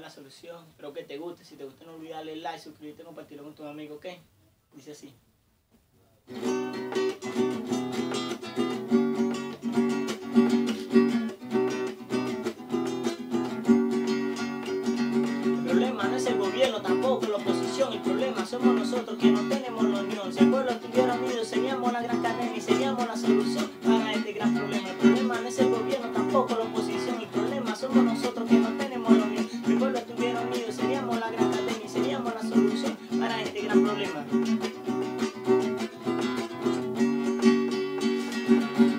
Solución. Espero que te guste. Si te gusta, no olvides darle like, suscribirte, compartirlo con tus amigos, ¿ok? Dice así. El problema no es el gobierno, tampoco la oposición. El problema somos nosotros que no tenemos la unión. Si el pueblo estuviera unido, seríamos la gran cadena y seríamos la solución para este gran problema. El problema no es el gobierno, tampoco la oposición. El problema somos nosotros que no tenemos la unión. Si el pueblo estuviera unido, seríamos la gran cadena y seríamos la solución para este gran problema.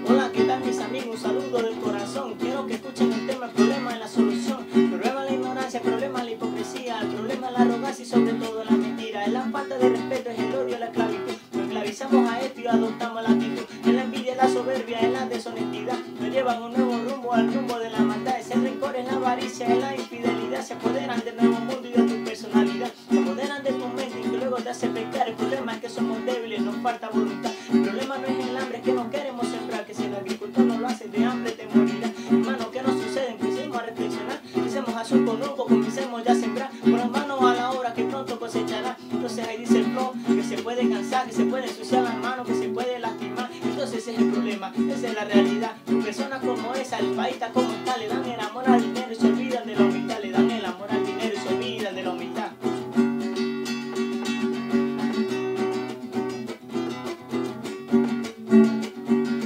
Hola, ¿qué tal mis amigos? Un saludo del corazón. Quiero que escuchen el tema, el problema es la solución. El problema es la ignorancia, el problema es la hipocresía, el problema es la arrogancia y sobre todo la mentira. Es la falta de respeto, es el odio, la esclavitud. Nos esclavizamos a esto y adoptamos la actitud. Es la envidia, la soberbia, es la deshonestidad. Nos llevan un nuevo rumbo, al rumbo de la maldad. Es el rencor, es la avaricia, es la infidelidad. Se apoderan del nuevo mundo y de tu personalidad. Se apoderan de tu mente y que luego te hace pecar. El problema es que somos débiles, nos falta voluntad. El problema no es el hambre, es que no queremos sembrar. Que si el agricultor no lo hace, de hambre te morirá. Hermano, ¿qué nos sucede? Empecemos a reflexionar. Hicimos azul con humo, comencemos ya a sembrar. Con las manos a la obra que pronto cosechará. Entonces ahí dice el flow, que se puede cansar, que se puede ensuciar las manos, que se puede lastimar. Entonces ese es el problema, esa es la realidad. Con personas como esa, el país está como está. Le dan el amor al dinero y se olvidan de la humildad. Le dan el amor al dinero y se olvidan de la humildad.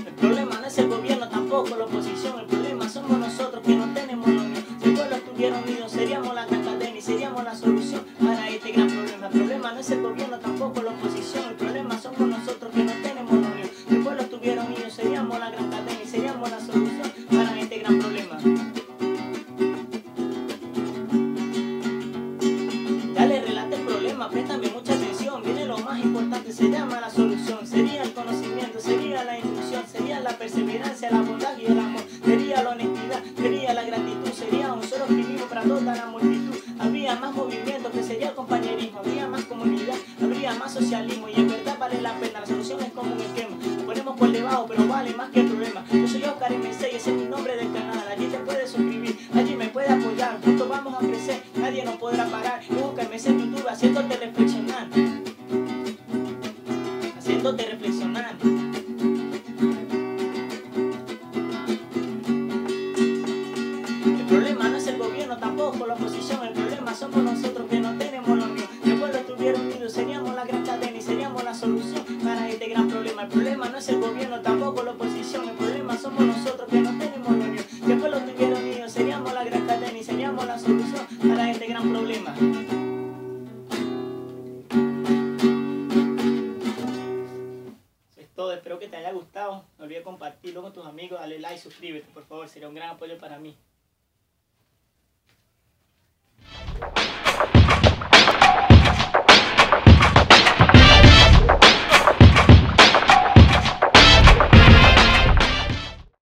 El problema no es el gobierno, tampoco la oposición. El problema somos nosotros que no tenemos la unión. Si el pueblo estuviera unido, seríamos la gran cadena y seríamos la solución para este gran problema. El problema no es el gobierno, tampoco la oposición. El problema somos nosotros que no tenemos la unión. Si el pueblo estuviera unido, seríamos la gran cadena y seríamos la solución para este gran problema. Ya le relaté el problema, préstame mucha atención. Viene lo más importante, se llama la solución. Sería el conocimiento, sería la instrucción, sería la perseverancia, la bondad y el amor. Sería la honestidad, sería la gratitud, sería un solo optimismo para toda la multitud. Habría más movimiento, que sería el compañerismo, habría más comunidad, habría más socialismo y en verdad vale la pena. La solución es como un esquema, lo ponemos por debajo pero vale más que el problema. Yo soy Oscar MC y ese es mi nombre del canal. Allí te puedes suscribir, allí me puedes apoyar, juntos vamos a crecer, nadie nos podrá parar. Oscar MC en YouTube haciéndote reflexionar, haciéndote reflexionar. El problema no es el gobierno, tampoco la oposición. El problema somos nosotros que no tenemos la unión. Si el pueblo estuviera unido, seríamos la gran cadena y seríamos la solución para este gran problema. El problema no es el gobierno, tampoco la oposición. El problema somos nosotros que no tenemos la unión. Si el pueblo estuviera unido, seríamos la gran cadena y seríamos la solución para este gran problema. Eso es todo, espero que te haya gustado. No olvides compartirlo con tus amigos, dale like, suscríbete, por favor, sería un gran apoyo para mí.